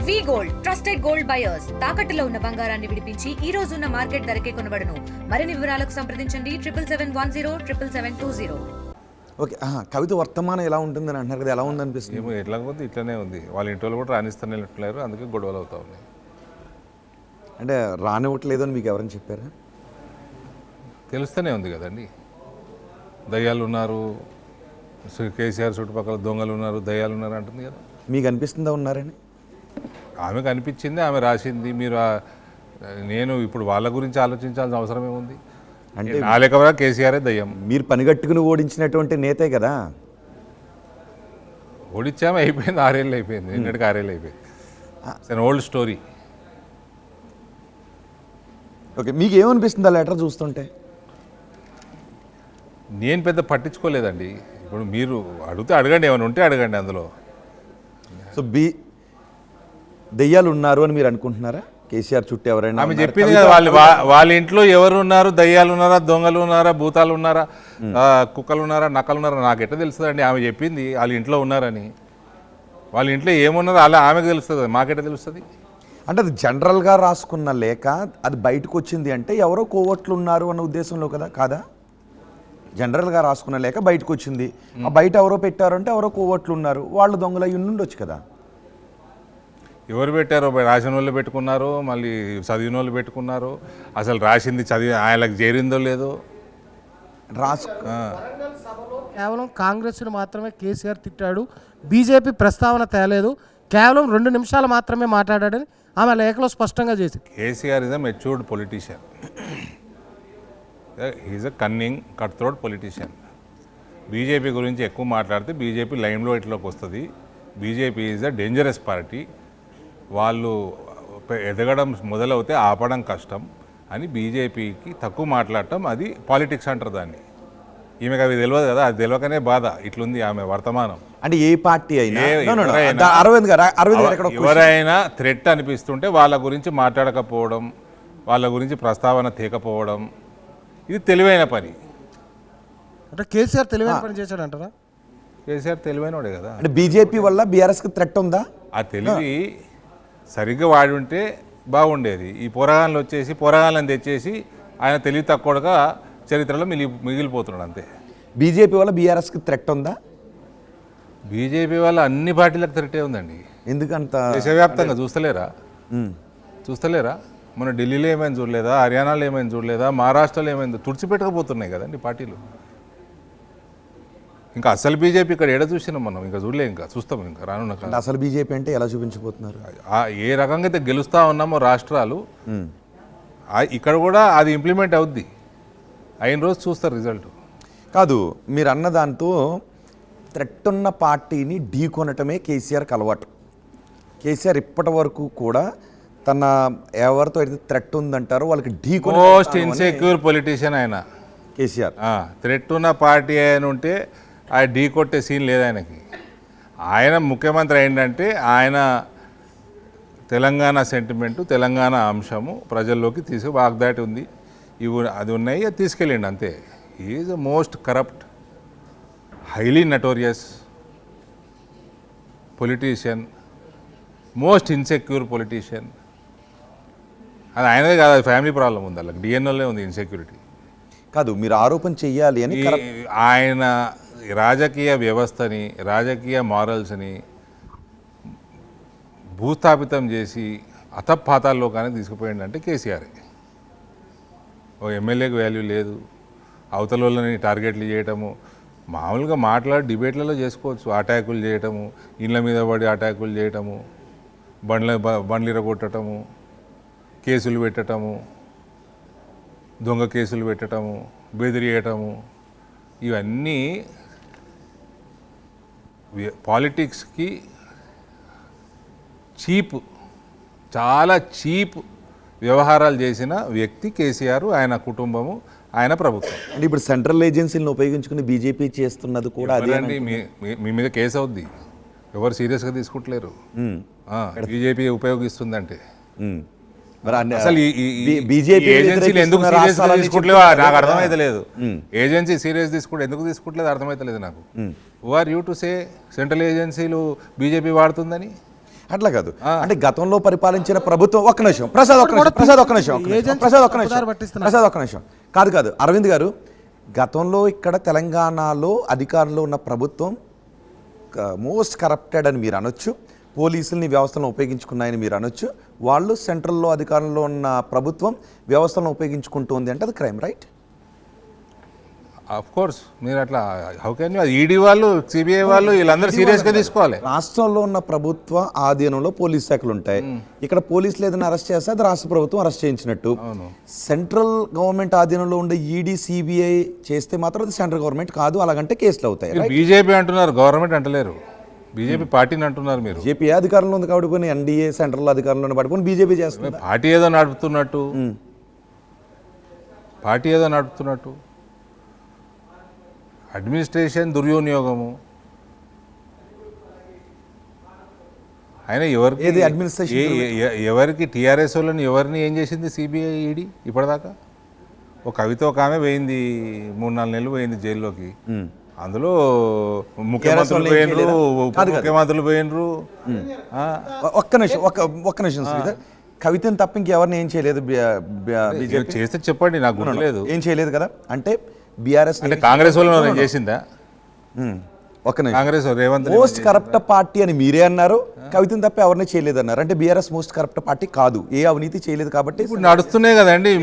వి gold trusted gold buyers తాకట్టులో ఉన్న బంగారాన్ని విడిపించి ఈ రోజు ఉన్న మార్కెట్ ధరకే కొనబడును. మరిన్ని వివరాలకు సంప్రదించండి 77107720. ఓకే, కవిత వర్తమానం ఎలా ఉంటుందని అంటున్నారు కదా, ఎలా ఉందనిపిస్తుంది? ఏమో ఎట్లా పోతే ఇట్లనే ఉంది. వాళ్ళ ఇంటి వాళ్ళు కూడా రాణిస్తానేట్లేరు, అందుకే గొడవలు అవుతా ఉన్నాయి. అంటే రానివ్వట్లేదు అని మీకు ఎవరైనా చెప్పారా? తెలుస్తూనే ఉంది కదండి. దయ్యాలు ఉన్నారు, కేసీఆర్ చుట్టుపక్కల దొంగలు ఉన్నారు, దయ్యాలు ఉన్నారు అంటుంది కదా. మీకు అనిపిస్తుందా ఉన్నారని? ఆమెకు అనిపించింది, ఆమె రాసింది. మీరు నేను ఇప్పుడు వాళ్ళ గురించి ఆలోచించాల్సిన అవసరం ఏముంది? అంటే నా లెక్క కేసీఆరే దయ్యం. మీరు పనిగట్టుకుని ఓడించినటువంటి నేతే కదా. ఓడించామే, అయిపోయింది. 6 ఏళ్ళు అయిపోయింది, నిన్నటికి 6 ఏళ్ళు అయిపోయింది. It's old story. ఓకే, మీకు ఏమనిపిస్తుంది ఆ లెటర్ చూస్తుంటే? నేను పెద్ద పట్టించుకోలేదండి. ఇప్పుడు మీరు అడిగితే అడగండి, ఏమైనా ఉంటే అడగండి అందులో. సో దెయ్యాలు ఉన్నారు అని మీరు అనుకుంటున్నారా? కేసీఆర్ చుట్టూ ఎవరైనా? ఆమె చెప్పింది కదా, వాళ్ళ ఇంట్లో ఎవరు ఉన్నారు, దయ్యాలు ఉన్నారా, దొంగలు ఉన్నారా, భూతాలు ఉన్నారా, కుక్కలు ఉన్నారా, నక్కలు ఉన్నారా, నాకెట్లా తెలుస్తుందండి? ఆమె చెప్పింది వాళ్ళ ఇంట్లో ఉన్నారని. వాళ్ళ ఇంట్లో ఏమున్నారో అలా ఆమెకు తెలుస్తుంది, మాకెట్లా తెలుస్తుంది? అంటే అది జనరల్గా రాసుకున్న లేక అది బయటకు వచ్చింది అంటే ఎవరో కోవట్లు ఉన్నారు అన్న ఉద్దేశంలో కదా, కాదా? జనరల్గా రాసుకున్న లేక బయటకు వచ్చింది. ఆ బయట ఎవరో పెట్టారంటే ఎవరో కోవట్లు ఉన్నారు, వాళ్ళు దొంగలు అయ్యి ఉండొచ్చు కదా. ఎవరు పెట్టారో, రాసిన వాళ్ళు పెట్టుకున్నారు, మళ్ళీ చదివిన వాళ్ళు పెట్టుకున్నారు. అసలు రాసింది చదివి ఆయనకు చేరిందో లేదో కేవలం కాంగ్రెస్ను మాత్రమే కేసీఆర్ తిట్టాడు, బీజేపీ ప్రస్తావన తేలేదు, కేవలం 2 నిమిషాలు మాత్రమే మాట్లాడాడని ఆమె లేఖలో స్పష్టంగా చేసింది. KCR is a matured politician, he's a cunning cut throat politician. BJP గురించి ఎక్కువ మాట్లాడితే బీజేపీ లైమ్లో ఇట్లోకి వస్తుంది. BJP is a dangerous party, వాళ్ళు ఎదగడం మొదలవుతే ఆపడం కష్టం అని బీజేపీకి తక్కువ మాట్లాడటం, అది పాలిటిక్స్ అంటారు దాన్ని. ఈమెకు అవి తెలియదు కదా, అది తెలియకనే బాధ ఇట్లుంది ఆమె వర్తమానం. అంటే ఏ పార్టీ అయినా ఎవరైనా థ్రెట్ అనిపిస్తుంటే వాళ్ళ గురించి మాట్లాడకపోవడం, వాళ్ళ గురించి ప్రస్తావన తేకపోవడం, ఇది తెలివైన పని. అంటే కేసీఆర్ తెలివైన పని చేశాడు అంటారా? కేసీఆర్ తెలివైనోడే కదా. అంటే బీజేపీ వల్ల బీఆర్ఎస్కి థ్రెట్ ఉందా? ఆ తెలివి సరిగ్గా వాడి ఉంటే బాగుండేది. ఈ పోరగాళ్ళు వచ్చేసి పోరగాళ్ళని తెచ్చేసి ఆయన తెలివి తక్కువగా చరిత్రలో మిగిలిపోతున్నాడు అంతే. బీజేపీ వల్ల బీఆర్ఎస్కి థ్రెట్ ఉందా? బీజేపీ వల్ల అన్ని పార్టీలకు థ్రెట్టే ఉందండి. ఎందుకంత? దేశవ్యాప్తంగా చూస్తలేరా? మన ఢిల్లీలో ఏమైనా చూడలేదా, హర్యానాలో ఏమైనా చూడలేదా, మహారాష్ట్రలో ఏమైందో తుడిచిపెట్టకపోతున్నాయి కదండి పార్టీలు. ఇంకా అసలు బీజేపీ ఇక్కడ ఏడ చూసినాం మనం, ఇంకా చూడలే, ఇంకా చూస్తాం ఇంకా రానున్న. అసలు బీజేపీ అంటే ఎలా చూపించబోతున్నారు? ఏ రకంగా అయితే గెలుస్తూ ఉన్నామో రాష్ట్రాలు, ఇక్కడ కూడా అది ఇంప్లిమెంట్ అవుద్ది. అయిన రోజు చూస్తారు రిజల్ట్. కాదు, మీరు అన్న దాంతో థ్రెట్ ఉన్న పార్టీని ఢీకొనటమే కేసీఆర్కి అలవాటు. కేసీఆర్ ఇప్పటి వరకు కూడా తన ఎవరితో అయితే థ్రెట్ ఉందంటారో వాళ్ళకి ఢీకొన. మోస్ట్ ఇన్సెక్యూర్ పొలిటీషియన్ ఆయన కేసీఆర్. థ్రెట్ ఉన్న పార్టీ ఆయన ఉంటే ఆ ఢీ కొట్టే సీన్ లేదు ఆయనకి. ఆయన ముఖ్యమంత్రి అయిందంటే ఆయన తెలంగాణ సెంటిమెంటు, తెలంగాణ అంశము ప్రజల్లోకి వాగ్దాటి ఉంది, అది ఉన్నాయి, అది తీసుకెళ్ళండి అంతే. Is the most corrupt, highly notorious politician, most insecure politician. అది ఆయనదే కాదు, అది ఫ్యామిలీ ప్రాబ్లం ఉంది, వాళ్ళకి డిఎన్ఓలే ఉంది ఇన్సెక్యూరిటీ. కాదు, మీరు ఆరోపణ చెయ్యాలి అని ఆయన రాజకీయ వ్యవస్థని, రాజకీయ మారల్స్ని భూస్థాపితం చేసి అతపాతాల్లో కానీ తీసుకుపోయిందంటే కేసీఆర్. ఓ ఎమ్మెల్యేకి వాల్యూ లేదు, అవతల వాళ్ళని టార్గెట్లు చేయటము, మామూలుగా మాట్లాడి డిబేట్లలో చేసుకోవచ్చు, అటాకులు చేయటము, ఇళ్ళ మీద పడి అటాకులు చేయటము, బండ్లు ఇరగొట్టటము, కేసులు పెట్టటము, దొంగ కేసులు పెట్టటము, బెదిరియటము, ఇవన్నీ పాలిటిక్స్కి చాలా చీప్ వ్యవహారాలు చేసిన వ్యక్తి కేసీఆర్, ఆయన కుటుంబము, ఆయన ప్రభుత్వం. అంటే ఇప్పుడు సెంట్రల్ ఏజెన్సీలను ఉపయోగించుకుని బీజేపీ చేస్తున్నది కూడా అదేనండి. మీ మీద కేసు అవుద్ది, ఎవరు సీరియస్గా తీసుకుంటలేరు. బీజేపీ ఉపయోగిస్తుందంటే అసలు బీజేపీ ఏజెన్సీలు ఎందుకు సీరియస్ తీసుకుంటలేవు నాకు అర్థమైతే లేదు. ఏజెన్సీ సీరియస్ తీసుకుంటే ఎందుకు తీసుకుంటలేదు అర్థమైతే లేదు నాకు. Who are you to say central ఏజెన్సీలు బీజేపీ వాడుతుందని? అట్లా కాదు. అంటే గతంలో పరిపాలించిన ప్రభుత్వం ఒక్క నిమిషం ప్రసాద్ ఒక్క నిమిషం కాదు అరవింద్ గారు, గతంలో ఇక్కడ తెలంగాణలో అధికారంలో ఉన్న ప్రభుత్వం మోస్ట్ కరప్టెడ్ అని మీరు అనొచ్చు, పోలీసుల్ని వ్యవస్థలను ఉపయోగించుకున్నాయని మీరు అనొచ్చు, వాళ్ళు సెంట్రల్లో అధికారంలో ఉన్న ప్రభుత్వం వ్యవస్థలను ఉపయోగించుకుంటుంది అంటే అది క్రైమ్, రైట్? ఆఫ్ కోర్స్ మీరు అట్లా హౌ కెన్ యూ, ఈడీ వాళ్ళు సిబిఐ వాళ్ళు వీళ్ళందరూ సీరియస్గా తీసుకోవాలి. రాష్ట్రంలో ఉన్న ప్రభుత్వ ఆధీనంలో పోలీస్ శాఖలు ఉంటాయి. ఇక్కడ పోలీసులు ఏదైనా అరెస్ట్ చేస్తే అది రాష్ట్ర ప్రభుత్వం అరెస్ట్ చేయించినట్టు. సెంట్రల్ గవర్నమెంట్ ఆధీనంలో ఉండే ఈడీ సిబిఐ చేస్తే మాత్రం అది సెంట్రల్ గవర్నమెంట్ కాదు, అలాగంటే కేసులు అవుతాయి. బీజేపీ అంటున్నారు, గవర్నమెంట్ అంటలేరు, బీజేపీ పార్టీని అంటున్నారు. మీరు బీజేపీ అధికారంలో ఉంది కాబట్టి పోనీ ఎన్డీఏ సెంట్రల్ అధికారంలో పడుకొని బీజేపీ చేస్తుంది. పార్టీ ఏదో నడుపుతున్నట్టు అడ్మినిస్ట్రేషన్ దుర్వినియోగము. ఆయన ఎవరికి టీఆర్ఎస్ వాళ్ళని ఎవరిని ఏం చేసింది సిబిఐ ఈడీ ఇప్పటిదాకా? ఒక కవిత ఒక ఆమె పోయింది, 3-4 నెలలు పోయింది జైల్లోకి. అందులో ముఖ్యమంత్రులు పోయినరు. ఒక్క నిమిషం శ్రీధర్, కవితను తప్ప ఇంకెవరిని ఏం చేయలేదు బీజేపీ చేస్తే చెప్పండి, నాకు గుర్తులేదు. ఏం చేయలేదు కదా, అంటే బీఆర్ఎస్ అంటే కాంగ్రెస్ వాళ్ళు చేసిందా? కాంగ్రెస్ మోస్ట్ కరప్ట్ పార్టీ అని మీరే అన్నారు, కవితను తప్ప ఎవరిని చేయలేదు అన్నారు. అంటే బీఆర్ఎస్ మోస్ట్ కరప్ట్ పార్టీ కాదు, ఏ అవినీతి చేయలేదు కాబట్టి. ఇప్పుడు నడుస్తున్నాయి కదండి,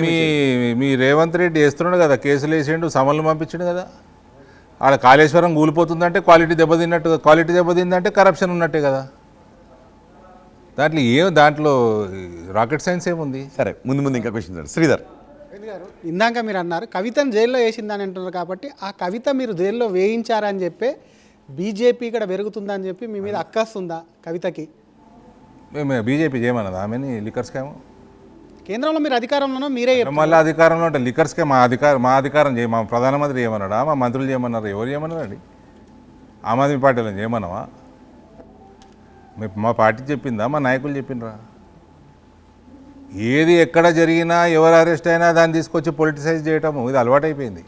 మీ రేవంత్ రెడ్డి వేస్తున్నాడు కదా, కేసులు వేసిండు, సమన్లు పంపించాడు కదా. ఆడ కాళేశ్వరం కూలిపోతుందంటే క్వాలిటీ దెబ్బతిందంటే కరప్షన్ ఉన్నట్టే కదా. దాంట్లో రాకెట్ సైన్స్ ఏముంది? సరే, ముందు ఇంకా క్వశ్చన్ శ్రీధర్ గారు. ఇందాక మీరు అన్నారు కవితను జైల్లో వేసిందని అంటున్నారు, కాబట్టి ఆ కవిత మీరు జైల్లో వేయించారని చెప్పి బీజేపీ ఇక్కడ పెరుగుతుందని చెప్పి మీ మీద అక్కస్తుందా కవితకి? మేము బీజేపీ చేయమన్నది ఆమెని లిక్కర్ స్కామ్? కేంద్రంలో మీరు అధికారంలోనో మీరే మళ్ళీ అధికారంలో అంటే లిక్కర్ స్కామ్ మా అధికారం చేయ, మా ప్రధానమంత్రి చేయమన్నాడా, మా మంత్రులు చేయమన్నారు? ఎవరు చేయమన్నారండి? ఆమ్ ఆద్మీ పార్టీలో చేయమన్నావా? మా పార్టీ చెప్పిందా, మా నాయకులు చెప్పిండ్రా? ఏది ఎక్కడ జరిగినా ఎవరు అరెస్ట్ అయినా దాన్ని తీసుకొచ్చి పొలిటిసైజ్ చేయటము ఇది అలవాటైపోయింది.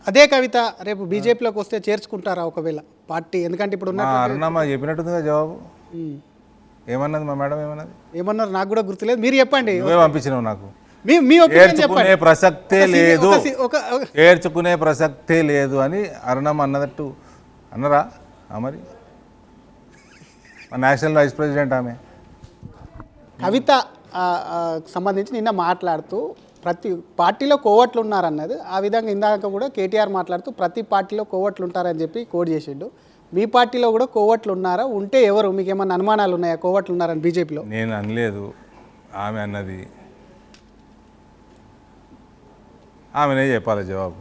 అదే కవిత రేపు బీజేపీలోకి వస్తే చేర్చుకుంటారా ఒకవేళ పార్టీ? ఎందుకంటే ఇప్పుడు అరుణమ్మ చెప్పినట్టుందిగా జవాబు. ఏమన్నది మా మేడం? ఏమన్నారు నాకు కూడా గుర్తులేదు, మీరు చెప్పండి. నువ్వే పంపించినావు నాకు. చేర్చుకునే ప్రసక్తే లేదు అని అరుణమ్మ అన్నదట్టు అన్నరా? మరి నేషనల్ వైస్ ప్రెసిడెంట్ ఆమె కవిత సంబంధించి నిన్న మాట్లాడుతూ ప్రతి పార్టీలో కోవట్లు ఉన్నారన్నది, ఆ విధంగా ఇందాక కూడా కేటీఆర్ మాట్లాడుతూ ప్రతి పార్టీలో కోవట్లు ఉంటారని చెప్పి కోడ్ చేసిండు. మీ పార్టీలో కూడా కోవట్లు ఉన్నారా? ఉంటే ఎవరు? మీకు ఏమన్నా అనుమానాలు ఉన్నాయా కోవట్లు ఉన్నారని బీజేపీలో? నేను అనలేదు, ఆమె అన్నది. ఆమెనే చెప్పాలి జవాబు.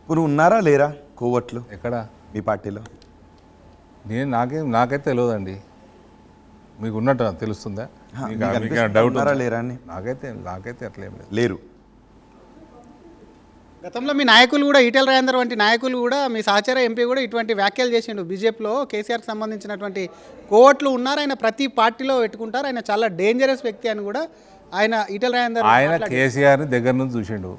ఇప్పుడు ఉన్నారా లేరా కోవట్లు ఎక్కడ మీ పార్టీలో? నాకైతే తెలియదండి. మీకు ఉన్నట్టు తెలుస్తుందా? డౌట్ లేరా అని? నాకైతే అట్లేం లేరు. గతంలో మీ నాయకులు కూడా ఈటెల రాజేందర్ వంటి నాయకులు కూడా, మీ సహచర ఎంపీ కూడా ఇటువంటి వ్యాఖ్యలు చేసిండు. బీజేపీలో కేసీఆర్కి సంబంధించినటువంటి కోవట్లు ఉన్నారు, ఆయన ప్రతి పార్టీలో పెట్టుకుంటారు, ఆయన చాలా డేంజరస్ వ్యక్తి అని కూడా ఆయన ఈటెల రాజేందర్ కేసీఆర్ని దగ్గర నుంచి చూసిండు,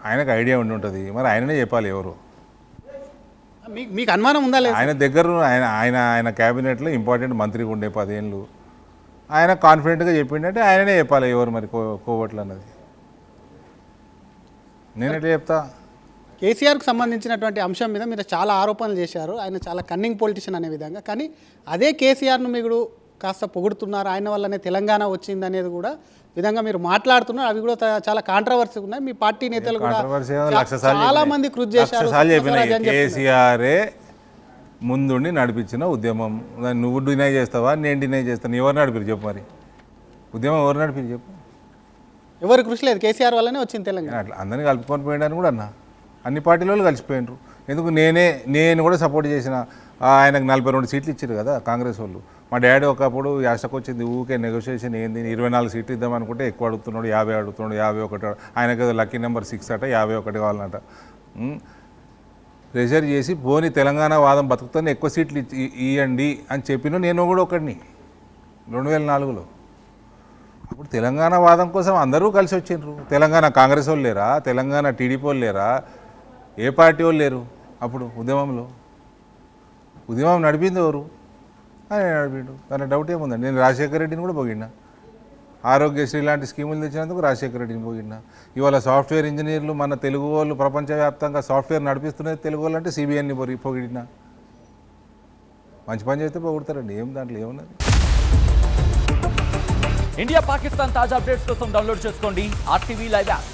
ఆయనకు ఐడియా ఉండి ఉంటుంది. మరి ఆయననే చెప్పాలి ఎవరు. మీకు అనుమానం ఉందా లేదు? ఆయన దగ్గర ఆయన క్యాబినెట్లో ఇంపార్టెంట్ మంత్రిగా ఉండే 10 ఏళ్ళు ఆయన కాన్ఫిడెంట్గా చెప్పిండంటే ఆయననే చెప్పాలి ఎవరు మరి కోవట్లు అన్నది. నేనెట్లా చెప్తా? కేసీఆర్కి సంబంధించినటువంటి అంశం మీద మీరు చాలా ఆరోపణలు చేశారు, ఆయన చాలా కన్నింగ్ పొలిటీషియన్ అనే విధంగా. కానీ అదే కేసీఆర్ను మీరు కాస్త పొగుడుతున్నారు, ఆయన వల్లనే తెలంగాణ వచ్చింది అనేది కూడా విధంగా మీరు మాట్లాడుతున్నారు. అవి కూడా చాలా కాంట్రవర్సీ ఉన్నాయి. మీ పార్టీ నేతలు కూడా చాలా మంది కృషి చేశారు. కేసీఆరే ముందుండి నడిపించిన ఉద్యమం. నువ్వు డినై చేస్తావా, నేను డినై చేస్తాను? ఎవరు నడిపారు చెప్పు? మరి ఉద్యమం ఎవరు నడిపారు చెప్పు? ఎవరు కృషి లేదు, కేసీఆర్ వల్లనే వచ్చింది తెలంగాణ. అట్లా అందరినీ కలుపుకొని పోయాడని కూడా అన్నా. అన్ని పార్టీలలో కలిసిపోయినారు. ఎందుకు నేను కూడా సపోర్ట్ చేసిన. ఆయనకు 42 సీట్లు ఇచ్చారు కదా కాంగ్రెస్ వాళ్ళు. మా డాడీ ఒకప్పుడు యాసకు వచ్చింది, ఊకే నెగోషియేషన్ ఏంది, 24 సీట్లు ఇద్దామనుకుంటే ఎక్కువ అడుగుతున్నాడు, 50 అడుగుతున్నాడు, 51. ఆయనకు లక్కీ నెంబర్ 6 అట, 51 కావాలన్నట. ప్రెషర్ చేసి పోనీ తెలంగాణ వాదం బతుకుతాను, ఎక్కువ సీట్లు ఇవ్వండి అని చెప్పిన నేను కూడా ఒకడిని 2004లో. అప్పుడు తెలంగాణ వాదం కోసం అందరూ కలిసి వచ్చిండ్రు. తెలంగాణ కాంగ్రెస్ వాళ్ళు లేరా, తెలంగాణ టీడీపీ వాళ్ళు లేరా, ఏ పార్టీ వాళ్ళు లేరు అప్పుడు ఉద్యమంలో? ఉద్యమం నడిపింది ఎవరు? ఆయన నడిపిండు. దాని డౌట్ ఏముందండి. నేను రాజశేఖర రెడ్డిని కూడా పోగినా, ఆరోగ్యశ్రీ లాంటి స్కీములు తెచ్చినందుకు రాజశేఖర రెడ్డిని పోగినా. ఇవాళ సాఫ్ట్వేర్ ఇంజనీర్లు మన తెలుగు వాళ్ళు ప్రపంచవ్యాప్తంగా సాఫ్ట్వేర్ నడిపిస్తున్నది తెలుగు వాళ్ళు అంటే సిబిఎన్ని పొగిడినా. మంచి పని చేస్తే పొగుడతారండి, ఏం దాంట్లో ఏమున్నది. ఇండియా పాకిస్తాన్ తాజా అప్డేట్స్ కోసం డౌన్లోడ్ చేసుకోండి RTV లైవ్ యాప్.